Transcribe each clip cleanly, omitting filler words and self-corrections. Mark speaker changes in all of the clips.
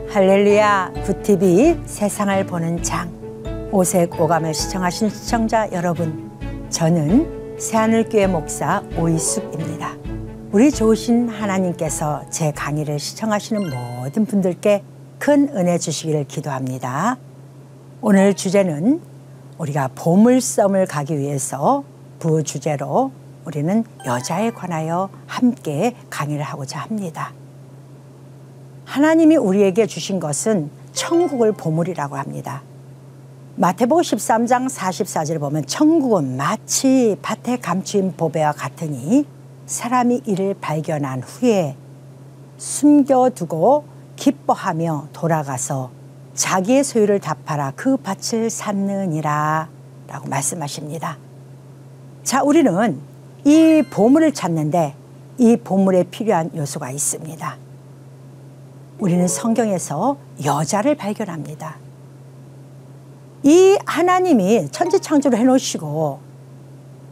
Speaker 1: 할렐루야, 굿TV 세상을 보는 장, 오색 오감을 시청하신 시청자 여러분, 저는 새하늘교회 목사 오이숙입니다. 우리 좋으신 하나님께서 제 강의를 시청하시는 모든 분들께 큰 은혜 주시기를 기도합니다. 오늘 주제는 우리가 보물섬을 가기 위해서 부주제로 우리는 여자에 관하여 함께 강의를 하고자 합니다. 하나님이 우리에게 주신 것은 천국을 보물이라고 합니다. 마태복음 13장 44절을 보면 천국은 마치 밭에 감추인 보배와 같으니 사람이 이를 발견한 후에 숨겨두고 기뻐하며 돌아가서 자기의 소유를 다 팔아 그 밭을 샀느니라 라고 말씀하십니다. 자, 우리는 이 보물을 찾는데 이 보물에 필요한 요소가 있습니다. 우리는 성경에서 여자를 발견합니다. 이 하나님이 천지창조를 해놓으시고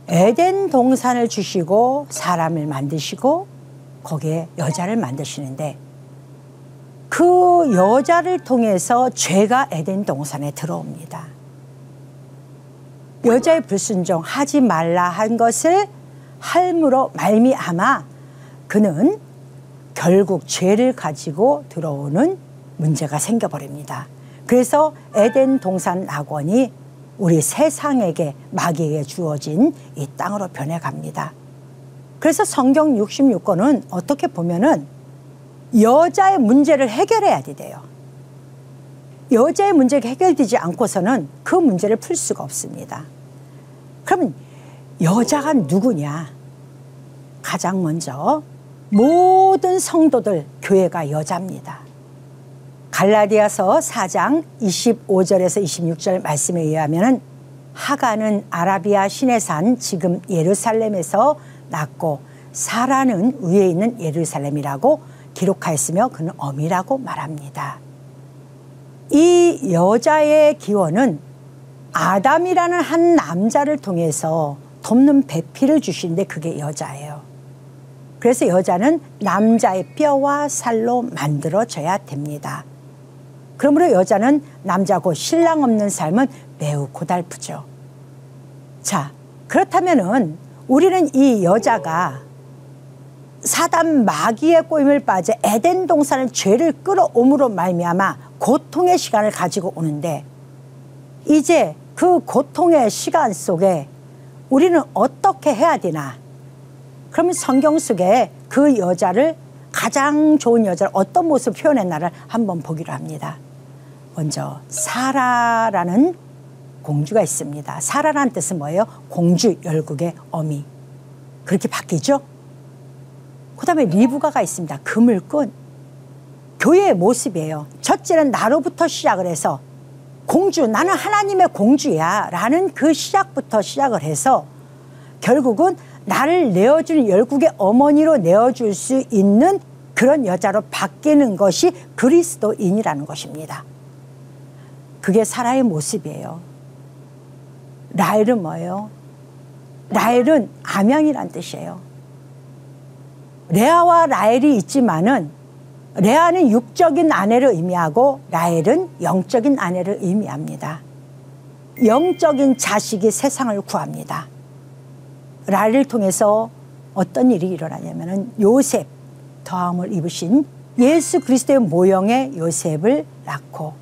Speaker 1: 에덴 동산을 주시고 사람을 만드시고 거기에 여자를 만드시는데 그 여자를 통해서 죄가 에덴 동산에 들어옵니다. 여자의 불순종하지 말라 한 것을 함으로 말미암아 그는 결국 죄를 가지고 들어오는 문제가 생겨버립니다. 그래서 에덴 동산 낙원이 우리 세상에게 마귀에게 주어진 이 땅으로 변해갑니다. 그래서 성경 66권은 어떻게 보면은 여자의 문제를 해결해야 돼요. 여자의 문제가 해결되지 않고서는 그 문제를 풀 수가 없습니다. 그러면 여자가 누구냐? 가장 먼저 모든 성도들, 교회가 여자입니다. 갈라디아서 4장 25절에서 26절 말씀에 의하면 하가는 아라비아 시내산 지금 예루살렘에서 낳고 사라는 위에 있는 예루살렘이라고 기록하였으며 그는 어미라고 말합니다. 이 여자의 기원은 아담이라는 한 남자를 통해서 돕는 배필을 주시는데 그게 여자예요. 그래서 여자는 남자의 뼈와 살로 만들어져야 됩니다. 그러므로 여자는 남자고 신랑 없는 삶은 매우 고달프죠. 자, 그렇다면은 우리는 이 여자가 사단 마귀의 꼬임을 빠져 에덴 동산의 죄를 끌어옴으로 말미암아 고통의 시간을 가지고 오는데 이제 그 고통의 시간 속에 우리는 어떻게 해야 되나? 그러면 성경 속에 그 여자를 가장 좋은 여자를 어떤 모습으로 표현했나를 한번 보기로 합니다. 먼저 사라라는 공주가 있습니다. 사라라는 뜻은 뭐예요? 공주, 열국의 어미. 그렇게 바뀌죠? 그 다음에 리브가가 있습니다. 그물꾼. 교회의 모습이에요. 첫째는 나로부터 시작을 해서 공주, 나는 하나님의 공주야 라는 그 시작부터 시작을 해서 결국은 나를 내어주는 열국의 어머니로 내어줄 수 있는 그런 여자로 바뀌는 것이 그리스도인이라는 것입니다. 그게 사라의 모습이에요. 라헬은 뭐예요? 라헬은 암양이란 뜻이에요. 레아와 라헬이 있지만은 레아는 육적인 아내를 의미하고 라헬은 영적인 아내를 의미합니다. 영적인 자식이 세상을 구합니다. 라헬을 통해서 어떤 일이 일어나냐면은 요셉, 더함을 입으신 예수 그리스도의 모형의 요셉을 낳고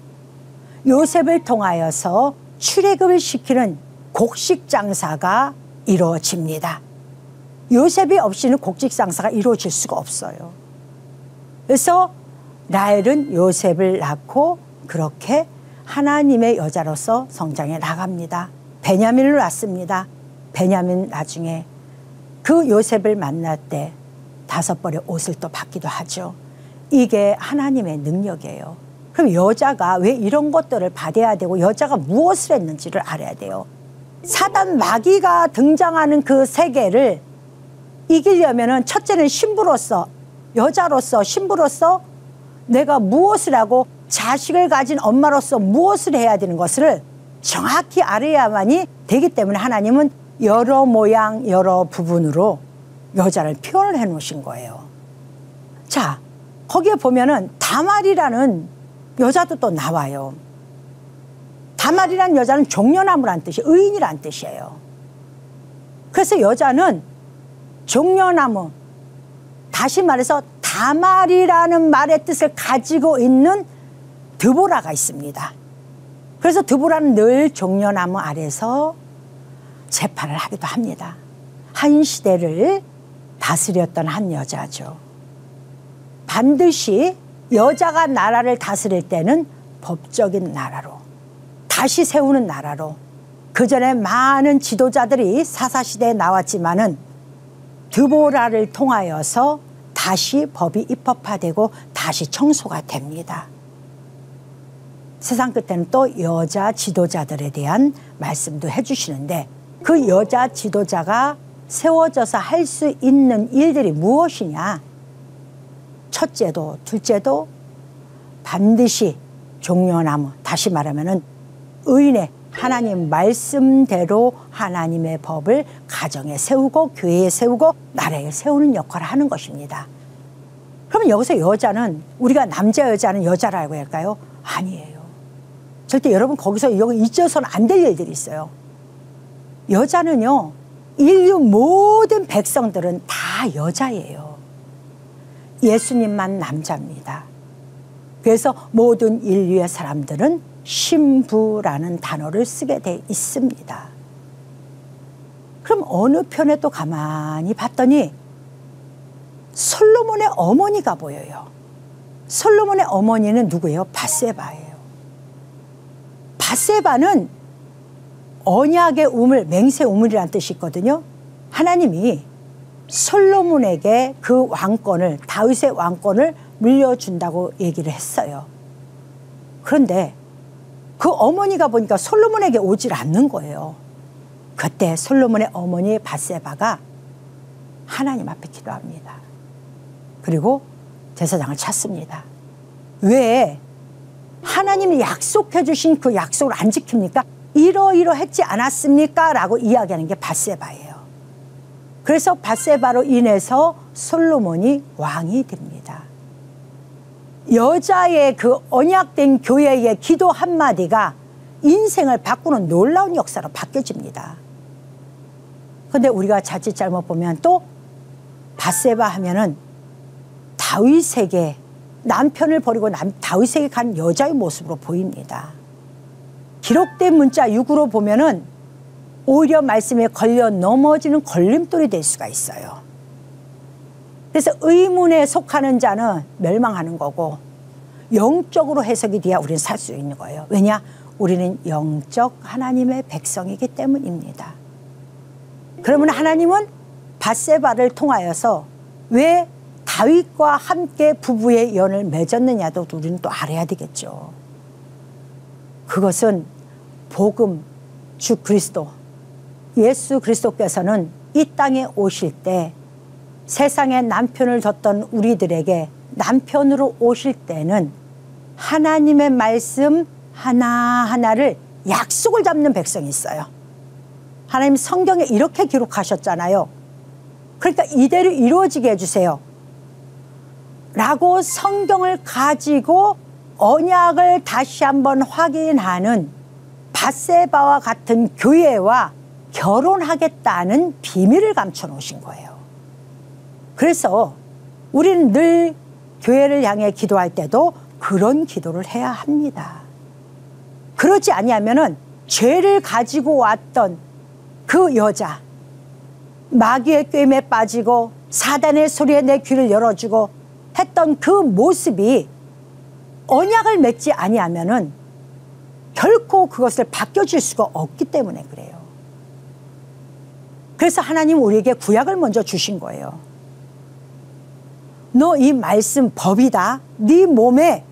Speaker 1: 요셉을 통하여서 출애굽을 시키는 곡식 장사가 이루어집니다. 요셉이 없이는 곡식 장사가 이루어질 수가 없어요. 그래서 라헬은 요셉을 낳고 그렇게 하나님의 여자로서 성장해 나갑니다. 베냐민을 낳습니다. 베냐민 나중에 그 요셉을 만날 때 5벌의 옷을 또 받기도 하죠. 이게 하나님의 능력이에요. 그럼 여자가 왜 이런 것들을 받아야 되고 여자가 무엇을 했는지를 알아야 돼요. 사단 마귀가 등장하는 그 세계를 이기려면 첫째는 신부로서, 여자로서, 신부로서 내가 무엇을 하고 자식을 가진 엄마로서 무엇을 해야 되는 것을 정확히 알아야만이 되기 때문에 하나님은 여러 모양 여러 부분으로 여자를 표현을 해 놓으신 거예요. 자, 거기에 보면은 다말이라는 여자도 또 나와요. 다말이란 여자는 종려나무란 뜻이 의인이란 뜻이에요. 그래서 여자는 종려나무, 다시 말해서 다말이라는 말의 뜻을 가지고 있는 드보라가 있습니다. 그래서 드보라는 늘 종려나무 아래서 재판을 하기도 합니다. 한 시대를 다스렸던 한 여자죠. 반드시 여자가 나라를 다스릴 때는 법적인 나라로, 다시 세우는 나라로, 그전에 많은 지도자들이 사사시대에 나왔지만은 드보라를 통하여서 다시 법이 입법화되고 다시 청소가 됩니다. 세상 끝에는 또 여자 지도자들에 대한 말씀도 해주시는데, 그 여자 지도자가 세워져서 할 수 있는 일들이 무엇이냐? 첫째도 둘째도 반드시 종려나무, 다시 말하면은 의인의 하나님 말씀대로 하나님의 법을 가정에 세우고 교회에 세우고 나라에 세우는 역할을 하는 것입니다. 그러면 여기서 여자는, 우리가 남자 여자는 여자라고 할까요? 아니에요. 절대 여러분 거기서 이거 잊어서는 안 될 일들이 있어요. 여자는요, 인류 모든 백성들은 다 여자예요. 예수님만 남자입니다. 그래서 모든 인류의 사람들은 신부라는 단어를 쓰게 돼 있습니다. 그럼 어느 편에 또 가만히 봤더니 솔로몬의 어머니가 보여요. 솔로몬의 어머니는 누구예요? 밧세바예요. 밧세바는 언약의 우물, 맹세 우물이라는 뜻이 있거든요. 하나님이 솔로몬에게 그 왕권을, 다윗의 왕권을 물려준다고 얘기를 했어요. 그런데 그 어머니가 보니까 솔로몬에게 오질 않는 거예요. 그때 솔로몬의 어머니 밧세바가 하나님 앞에 기도합니다. 그리고 제사장을 찾습니다. 왜 하나님이 약속해 주신 그 약속을 안 지킵니까? 이러이러했지 않았습니까? 라고 이야기하는 게 밧세바예요. 그래서 밧세바로 인해서 솔로몬이 왕이 됩니다. 여자의 그 언약된 교회의 기도 한마디가 인생을 바꾸는 놀라운 역사로 바뀌어집니다. 그런데 우리가 자칫 잘못 보면 또 밧세바 하면은 다윗에게, 남편을 버리고 다윗에게 간 여자의 모습으로 보입니다. 기록된 문자 6으로 보면은 오히려 말씀에 걸려 넘어지는 걸림돌이 될 수가 있어요. 그래서 의문에 속하는 자는 멸망하는 거고, 영적으로 해석이 돼야 우리는 살 수 있는 거예요. 왜냐? 우리는 영적 하나님의 백성이기 때문입니다. 그러면 하나님은 밧세바를 통하여서 왜 다윗과 함께 부부의 연을 맺었느냐도 우리는 또 알아야 되겠죠. 그것은 복음, 주 그리스도, 예수 그리스도께서는 이 땅에 오실 때 세상에 남편을 뒀던 우리들에게 남편으로 오실 때는 하나님의 말씀 하나하나를 약속을 잡는 백성이 있어요. 하나님 성경에 이렇게 기록하셨잖아요. 그러니까 이대로 이루어지게 해주세요 라고 성경을 가지고 언약을 다시 한번 확인하는 밧세바와 같은 교회와 결혼하겠다는 비밀을 감춰 놓으신 거예요. 그래서 우리는 늘 교회를 향해 기도할 때도 그런 기도를 해야 합니다. 그렇지 아니하면은 죄를 가지고 왔던 그 여자, 마귀의 꾀임에 빠지고 사단의 소리에 내 귀를 열어주고 했던 그 모습이 언약을 맺지 아니하면은 결코 그것을 바뀌어질 수가 없기 때문에 그래요. 그래서 하나님 우리에게 구약을 먼저 주신 거예요. 너 이 말씀 법이다. 네 몸에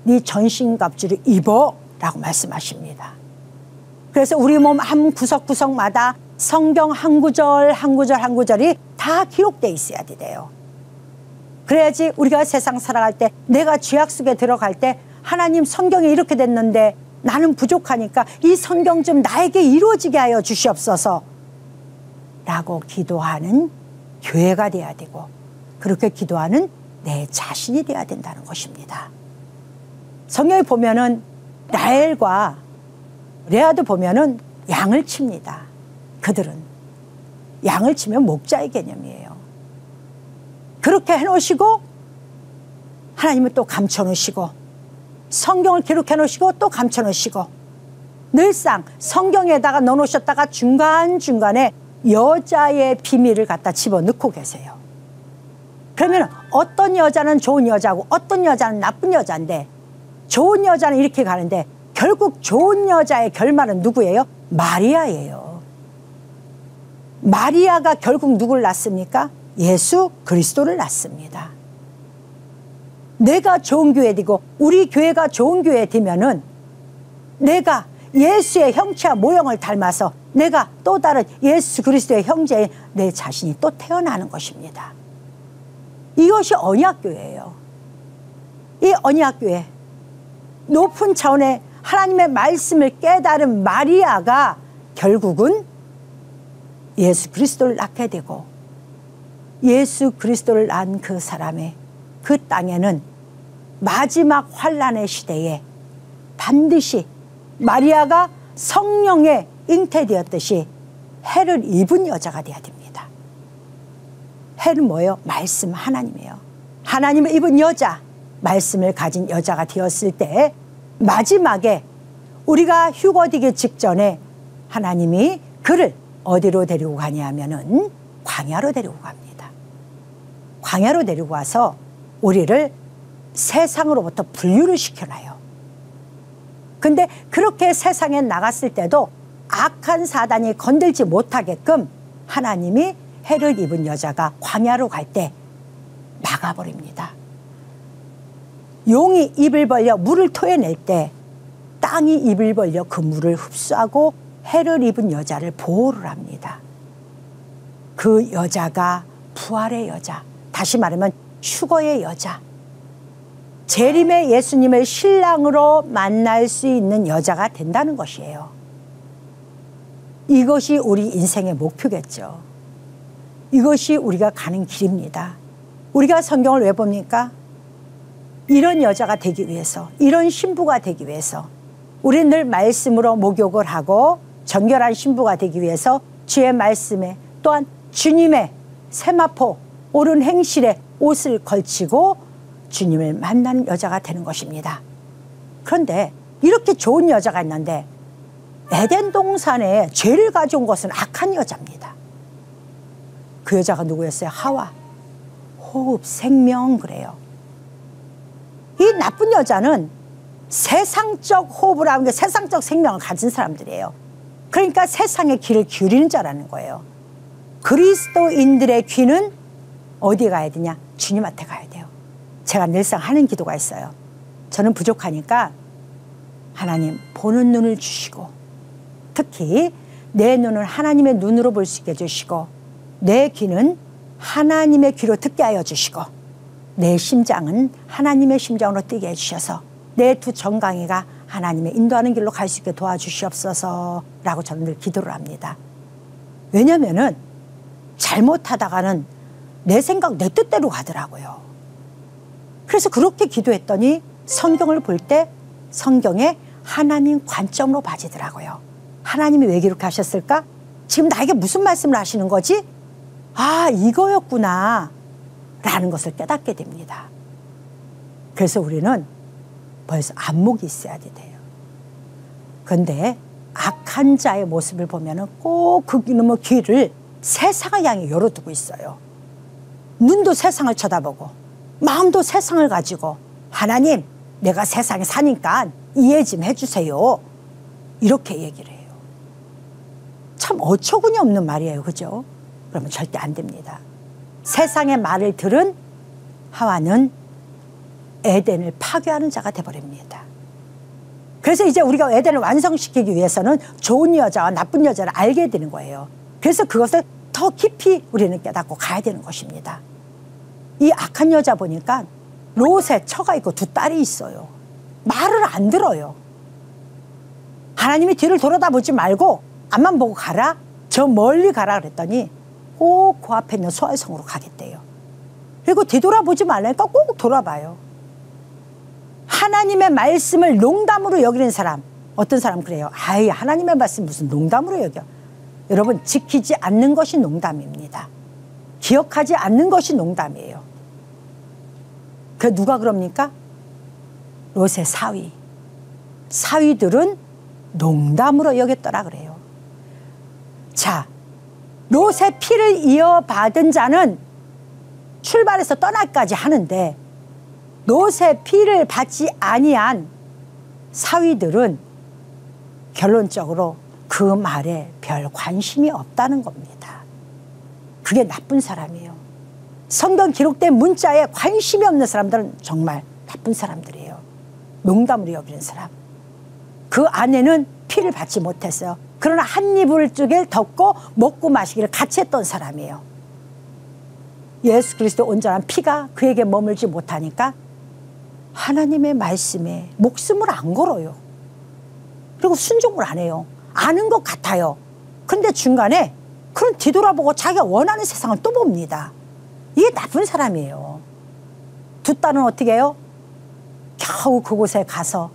Speaker 1: 네 전신갑주를 입어 라고 말씀하십니다. 그래서 우리 몸 한 구석구석마다 성경 한 구절 한 구절 한 구절이 다 기록되어 있어야 돼요. 그래야지 우리가 세상 살아갈 때, 내가 죄악 속에 들어갈 때 하나님 성경에 이렇게 됐는데 나는 부족하니까 이 성경 좀 나에게 이루어지게 하여 주시옵소서 라고 기도하는 교회가 돼야 되고, 그렇게 기도하는 내 자신이 돼야 된다는 것입니다. 성경에 보면은 라헬과 레아도 보면은 양을 칩니다. 그들은 양을 치면 목자의 개념이에요. 그렇게 해놓으시고 하나님은 또 감춰놓으시고 성경을 기록해놓으시고 또 감춰놓으시고 늘상 성경에다가 넣어놓으셨다가 중간중간에 여자의 비밀을 갖다 집어넣고 계세요. 그러면 어떤 여자는 좋은 여자고 어떤 여자는 나쁜 여자인데 좋은 여자는 이렇게 가는데 결국 좋은 여자의 결말은 누구예요? 마리아예요. 마리아가 결국 누굴 낳습니까? 예수 그리스도를 낳습니다. 내가 좋은 교회 되고 우리 교회가 좋은 교회 되면은 내가 예수의 형체와 모형을 닮아서 내가 또 다른 예수 그리스도의 형제인 내 자신이 또 태어나는 것입니다. 이것이 언약교회예요. 이 언약교회 높은 차원의 하나님의 말씀을 깨달은 마리아가 결국은 예수 그리스도를 낳게 되고 예수 그리스도를 낳은 그 사람의 그 땅에는 마지막 환란의 시대에 반드시 마리아가 성령에 잉태되었듯이 해를 입은 여자가 되어야 됩니다. 해는 뭐예요? 말씀 하나님이에요. 하나님을 입은 여자, 말씀을 가진 여자가 되었을 때 마지막에 우리가 휴거되기 직전에 하나님이 그를 어디로 데리고 가냐면은 광야로 데리고 갑니다. 광야로 데리고 와서 우리를 세상으로부터 분류를 시켜놔요. 근데 그렇게 세상에 나갔을 때도 악한 사단이 건들지 못하게끔 하나님이 해를 입은 여자가 광야로 갈 때 막아버립니다. 용이 입을 벌려 물을 토해낼 때 땅이 입을 벌려 그 물을 흡수하고 해를 입은 여자를 보호를 합니다. 그 여자가 부활의 여자, 다시 말하면 휴거의 여자, 재림의 예수님을 신랑으로 만날 수 있는 여자가 된다는 것이에요. 이것이 우리 인생의 목표겠죠. 이것이 우리가 가는 길입니다. 우리가 성경을 왜 봅니까? 이런 여자가 되기 위해서, 이런 신부가 되기 위해서 우리는 늘 말씀으로 목욕을 하고 정결한 신부가 되기 위해서 주의 말씀에 또한 주님의 세마포 옳은 행실에 옷을 걸치고 주님을 만나는 여자가 되는 것입니다. 그런데 이렇게 좋은 여자가 있는데 에덴 동산에 죄를 가져온 것은 악한 여자입니다. 그 여자가 누구였어요? 하와. 호흡, 생명 그래요. 이 나쁜 여자는 세상적 호흡을 하는 게 세상적 생명을 가진 사람들이에요. 그러니까 세상의 귀를 기울이는 자라는 거예요. 그리스도인들의 귀는 어디에 가야 되냐? 주님한테 가야 돼요. 제가 늘상 하는 기도가 있어요. 저는 부족하니까 하나님 보는 눈을 주시고 특히 내 눈을 하나님의 눈으로 볼 수 있게 해주시고 내 귀는 하나님의 귀로 듣게 하여 주시고 내 심장은 하나님의 심장으로 뛰게 해주셔서 내 두 정강이가 하나님의 인도하는 길로 갈 수 있게 도와주시옵소서 라고 저는 늘 기도를 합니다. 왜냐면은 잘못하다가는 내 생각 내 뜻대로 가더라고요. 그래서 그렇게 기도했더니 성경을 볼 때 성경에 하나님 관점으로 봐지더라고요. 하나님이 왜 그렇게 하셨을까? 지금 나에게 무슨 말씀을 하시는 거지? 아, 이거였구나 라는 것을 깨닫게 됩니다. 그래서 우리는 벌써 안목이 있어야 돼요. 그런데 악한 자의 모습을 보면 꼭 그 놈의 귀를 세상을 향해 열어두고 있어요. 눈도 세상을 쳐다보고 마음도 세상을 가지고 하나님 내가 세상에 사니까 이해 좀 해주세요 이렇게 얘기를 해요. 참 어처구니 없는 말이에요. 그죠? 그러면 절대 안 됩니다. 세상의 말을 들은 하와는 에덴을 파괴하는 자가 되어버립니다. 그래서 이제 우리가 에덴을 완성시키기 위해서는 좋은 여자와 나쁜 여자를 알게 되는 거예요. 그래서 그것을 더 깊이 우리는 깨닫고 가야 되는 것입니다. 이 악한 여자 보니까 롯에 처가 있고 두 딸이 있어요. 말을 안 들어요. 하나님이 뒤를 돌아다보지 말고 앞만 보고 가라. 저 멀리 가라 그랬더니 꼭 그 앞에 있는 소알성으로 가겠대요. 그리고 뒤돌아보지 말라니까 꼭 돌아봐요. 하나님의 말씀을 농담으로 여기는 사람, 어떤 사람 그래요. 아이, 하나님의 말씀 무슨 농담으로 여겨. 여러분, 지키지 않는 것이 농담입니다. 기억하지 않는 것이 농담이에요. 그 누가 그럽니까? 롯의 사위. 사위들은 농담으로 여겼더라 그래요. 자, 롯의 피를 이어받은 자는 출발해서 떠날까지 하는데 롯의 피를 받지 아니한 사위들은 결론적으로 그 말에 별 관심이 없다는 겁니다. 그게 나쁜 사람이에요. 성경 기록된 문자에 관심이 없는 사람들은 정말 나쁜 사람들이에요. 농담으로 여기는 사람. 그 아내는 피를 받지 못했어요. 그러나 한 이불 쪽에 덮고 먹고 마시기를 같이 했던 사람이에요. 예수 그리스도 온전한 피가 그에게 머물지 못하니까 하나님의 말씀에 목숨을 안 걸어요. 그리고 순종을 안 해요. 아는 것 같아요. 근데 중간에 그런 뒤돌아보고 자기가 원하는 세상을 또 봅니다. 이게 나쁜 사람이에요. 두 딸은 어떻게 해요? 겨우 그곳에 가서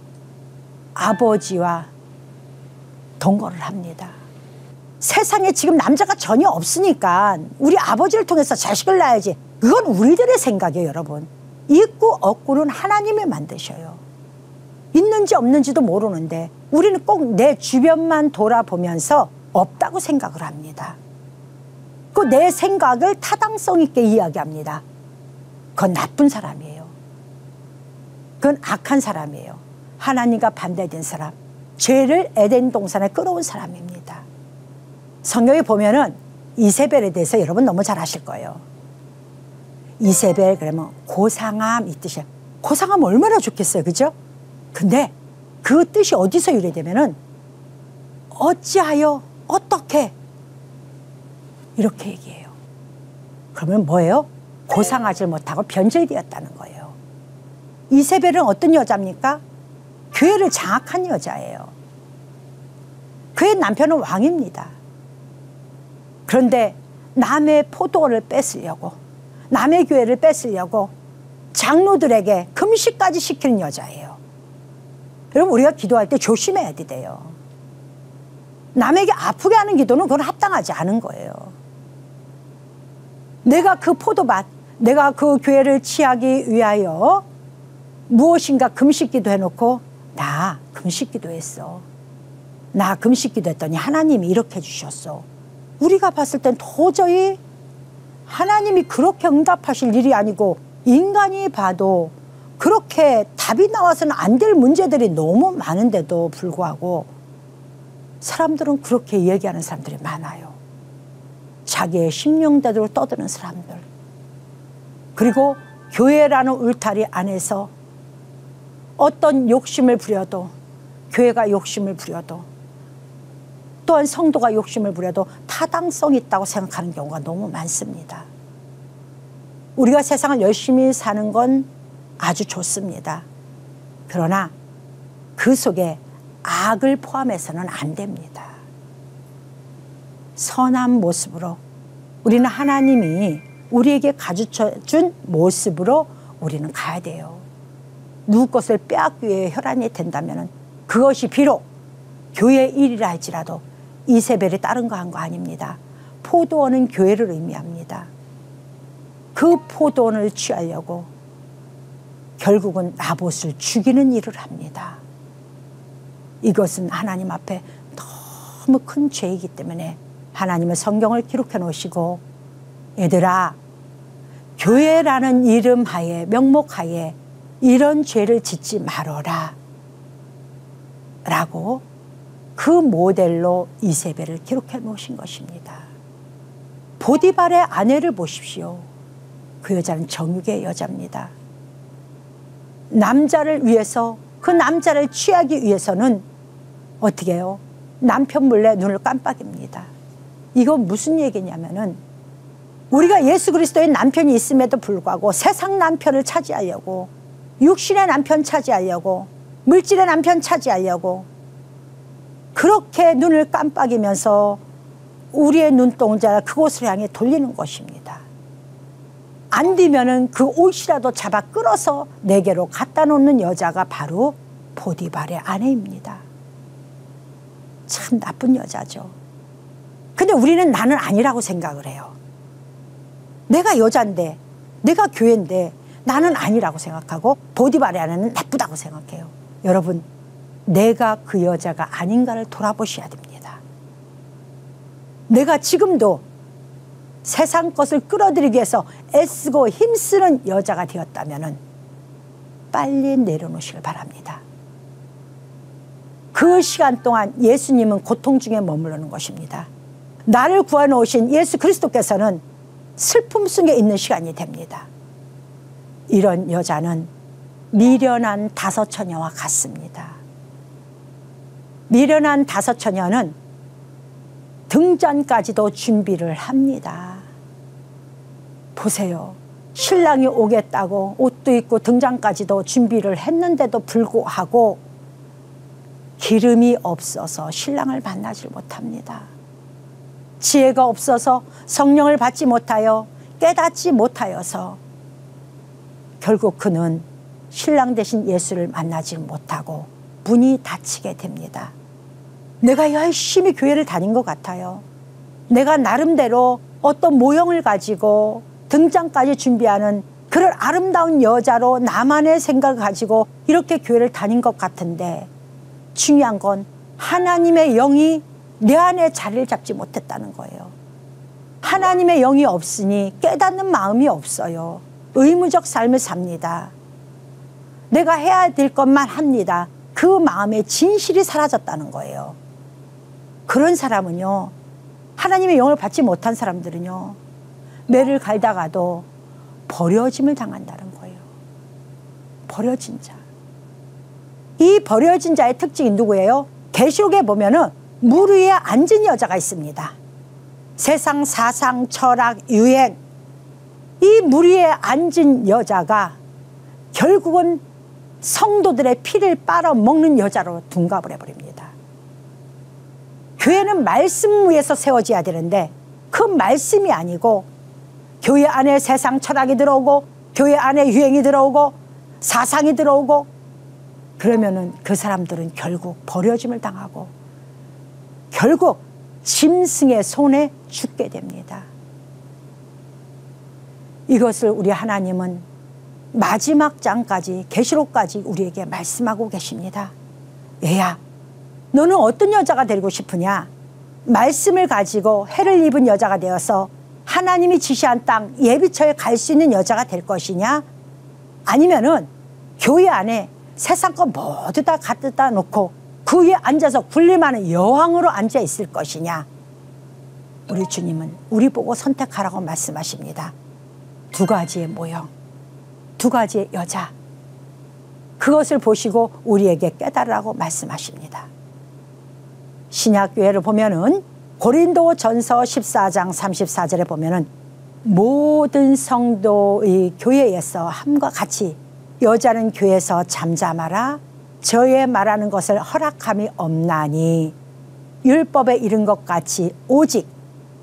Speaker 1: 아버지와 동거를 합니다. 세상에 지금 남자가 전혀 없으니까 우리 아버지를 통해서 자식을 낳아야지. 그건 우리들의 생각이에요, 여러분. 있고 없고는 하나님이 만드셔요. 있는지 없는지도 모르는데 우리는 꼭 내 주변만 돌아보면서 없다고 생각을 합니다. 그 내 생각을 타당성 있게 이야기합니다. 그건 나쁜 사람이에요. 그건 악한 사람이에요. 하나님과 반대된 사람, 죄를 에덴 동산에 끌어온 사람입니다. 성경에 보면은 이세벨에 대해서 여러분 너무 잘 아실 거예요. 이세벨 그러면 고상함 이 뜻이에요. 고상함 얼마나 좋겠어요, 그죠? 근데 그 뜻이 어디서 유래되면은 어찌하여 어떻게 이렇게 얘기해요. 그러면 뭐예요? 고상하지 못하고 변절되었다는 거예요. 이세벨은 어떤 여자입니까? 교회를 장악한 여자예요. 그의 남편은 왕입니다. 그런데 남의 포도원을 뺏으려고, 남의 교회를 뺏으려고 장로들에게 금식까지 시키는 여자예요. 여러분, 우리가 기도할 때 조심해야 돼요. 남에게 아프게 하는 기도는 그건 합당하지 않은 거예요. 내가 그 포도밭, 내가 그 교회를 취하기 위하여 무엇인가 금식기도 해놓고 나 금식기도 했어. 나 금식기도 했더니 하나님이 이렇게 해주셨어. 우리가 봤을 땐 도저히 하나님이 그렇게 응답하실 일이 아니고 인간이 봐도 그렇게 답이 나와서는 안 될 문제들이 너무 많은데도 불구하고 사람들은 그렇게 얘기하는 사람들이 많아요. 자기의 심령대로 떠드는 사람들. 그리고 교회라는 울타리 안에서 어떤 욕심을 부려도, 교회가 욕심을 부려도, 또한 성도가 욕심을 부려도 타당성이 있다고 생각하는 경우가 너무 많습니다. 우리가 세상을 열심히 사는 건 아주 좋습니다. 그러나 그 속에 악을 포함해서는 안 됩니다. 선한 모습으로 우리는 하나님이 우리에게 가르쳐준 모습으로 우리는 가야 돼요. 누구 것을 빼앗기 위해 혈안이 된다면 그것이 비록 교회의 일이라 할지라도 이세벨이 다른 거 한 거 아닙니다. 포도원은 교회를 의미합니다. 그 포도원을 취하려고 결국은 나봇을 죽이는 일을 합니다. 이것은 하나님 앞에 너무 큰 죄이기 때문에 하나님은 성경을 기록해 놓으시고, 얘들아, 교회라는 이름 하에, 명목 하에 이런 죄를 짓지 말아라 라고 그 모델로 이세벨을 기록해 놓으신 것입니다. 보디발의 아내를 보십시오. 그 여자는 정육의 여자입니다. 남자를 위해서, 그 남자를 취하기 위해서는 어떻게 해요? 남편 몰래 눈을 깜빡입니다. 이건 무슨 얘기냐면은 우리가 예수 그리스도의 남편이 있음에도 불구하고 세상 남편을 차지하려고, 육신의 남편 차지하려고, 물질의 남편 차지하려고 그렇게 눈을 깜빡이면서 우리의 눈동자를 그곳을 향해 돌리는 것입니다. 안 되면은 그 옷이라도 잡아 끌어서 내게로 갖다 놓는 여자가 바로 보디발의 아내입니다. 참 나쁜 여자죠. 근데 우리는 나는 아니라고 생각을 해요. 내가 여잔데, 내가 교회인데 나는 아니라고 생각하고 보디발의 아내는 나쁘다고 생각해요. 여러분, 내가 그 여자가 아닌가를 돌아보셔야 됩니다. 내가 지금도 세상 것을 끌어들이기 위해서 애쓰고 힘쓰는 여자가 되었다면 빨리 내려놓으시길 바랍니다. 그 시간 동안 예수님은 고통 중에 머무르는 것입니다. 나를 구해놓으신 예수 그리스도께서는 슬픔 속에 있는 시간이 됩니다. 이런 여자는 미련한 다섯 처녀와 같습니다. 미련한 다섯 처녀는 등잔까지도 준비를 합니다. 보세요. 신랑이 오겠다고 옷도 입고 등잔까지도 준비를 했는데도 불구하고 기름이 없어서 신랑을 만나지 못합니다. 지혜가 없어서 성령을 받지 못하여 깨닫지 못하여서 결국 그는 신랑 대신 예수를 만나지 못하고 문이 닫히게 됩니다. 내가 열심히 교회를 다닌 것 같아요. 내가 나름대로 어떤 모형을 가지고 등장까지 준비하는 그런 아름다운 여자로 나만의 생각을 가지고 이렇게 교회를 다닌 것 같은데 중요한 건 하나님의 영이 내 안에 자리를 잡지 못했다는 거예요. 하나님의 영이 없으니 깨닫는 마음이 없어요. 의무적 삶을 삽니다. 내가 해야 될 것만 합니다. 그 마음의 진실이 사라졌다는 거예요. 그런 사람은요, 하나님의 영을 받지 못한 사람들은요, 매를 갈다가도 버려짐을 당한다는 거예요. 버려진 자. 이 버려진 자의 특징이 누구예요? 계시록에 보면은 물 위에 앉은 여자가 있습니다. 세상 사상 철학 유행, 이 물 위에 앉은 여자가 결국은 성도들의 피를 빨아먹는 여자로 둔갑을 해버립니다. 교회는 말씀 위에서 세워져야 되는데 그 말씀이 아니고 교회 안에 세상 철학이 들어오고 교회 안에 유행이 들어오고 사상이 들어오고 그러면은 그 사람들은 결국 버려짐을 당하고 결국 짐승의 손에 죽게 됩니다. 이것을 우리 하나님은 마지막 장까지 계시록까지 우리에게 말씀하고 계십니다. 얘야, 너는 어떤 여자가 되고 싶으냐? 말씀을 가지고 해를 입은 여자가 되어서 하나님이 지시한 땅 예비처에 갈 수 있는 여자가 될 것이냐? 아니면은 교회 안에 세상 거 모두 다 갖다 놓고 그 위에 앉아서 군림하는 여왕으로 앉아 있을 것이냐? 우리 주님은 우리 보고 선택하라고 말씀하십니다. 두 가지의 모형, 두 가지의 여자, 그것을 보시고 우리에게 깨달으라고 말씀하십니다. 신약교회를 보면은 고린도전서 14장 34절에 보면은 모든 성도의 교회에서 함과 같이 여자는 교회에서 잠잠하라, 저의 말하는 것을 허락함이 없나니 율법에 이른 것 같이 오직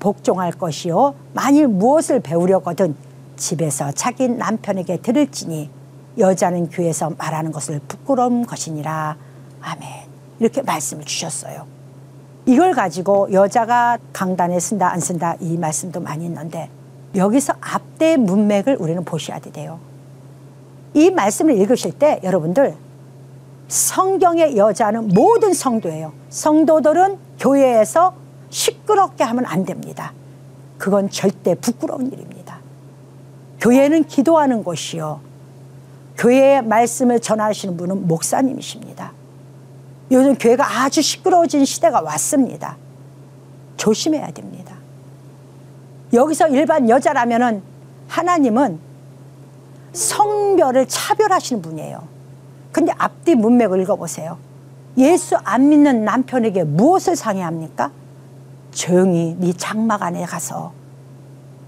Speaker 1: 복종할 것이요 만일 무엇을 배우려거든 집에서 자기 남편에게 들을지니 여자는 교회에서 말하는 것을 부끄러운 것이니라. 아멘. 이렇게 말씀을 주셨어요. 이걸 가지고 여자가 강단에 쓴다 안 쓴다 이 말씀도 많이 있는데 여기서 앞뒤 문맥을 우리는 보셔야 돼요. 이 말씀을 읽으실 때 여러분들 성경의 여자는 모든 성도예요. 성도들은 교회에서 시끄럽게 하면 안 됩니다. 그건 절대 부끄러운 일입니다. 교회는 기도하는 곳이요, 교회의 말씀을 전하시는 분은 목사님이십니다. 요즘 교회가 아주 시끄러워진 시대가 왔습니다. 조심해야 됩니다. 여기서 일반 여자라면은 하나님은 성별을 차별하시는 분이에요. 근데 앞뒤 문맥을 읽어보세요. 예수 안 믿는 남편에게 무엇을 상의합니까? 조용히 네 장막 안에 가서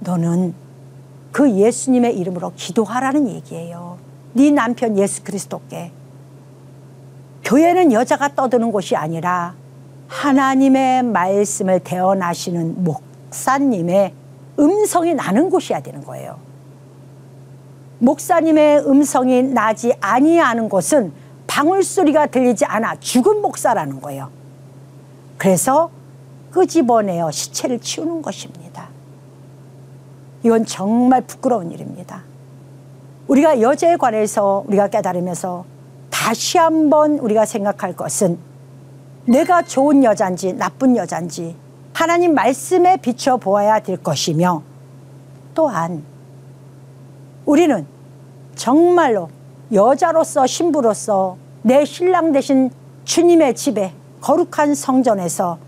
Speaker 1: 너는 그 예수님의 이름으로 기도하라는 얘기예요. 네 남편 예수 그리스도께. 교회는 여자가 떠드는 곳이 아니라 하나님의 말씀을 대언하시는 목사님의 음성이 나는 곳이어야 되는 거예요. 목사님의 음성이 나지 아니하는 곳은 방울소리가 들리지 않아 죽은 목사라는 거예요. 그래서 끄집어내어 시체를 치우는 것입니다. 이건 정말 부끄러운 일입니다. 우리가 여자에 관해서 우리가 깨달으면서 다시 한번 우리가 생각할 것은 내가 좋은 여잔지 나쁜 여잔지 하나님 말씀에 비춰보아야 될 것이며, 또한 우리는 정말로 여자로서 신부로서 내 신랑 되신 주님의 집에 거룩한 성전에서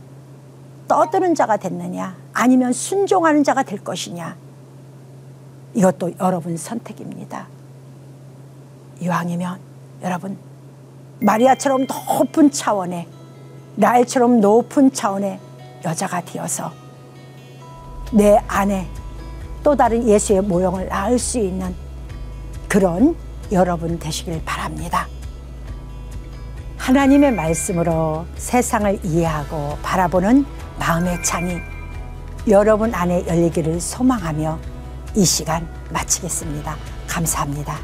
Speaker 1: 떠드는 자가 됐느냐 아니면 순종하는 자가 될 것이냐, 이것도 여러분 선택입니다. 이왕이면 여러분 마리아처럼 높은 차원의, 라헬처럼 높은 차원의 여자가 되어서 내 안에 또 다른 예수의 모형을 낳을 수 있는 그런 여러분 되시길 바랍니다. 하나님의 말씀으로 세상을 이해하고 바라보는 마음의 창이 여러분 안에 열리기를 소망하며 이 시간 마치겠습니다. 감사합니다.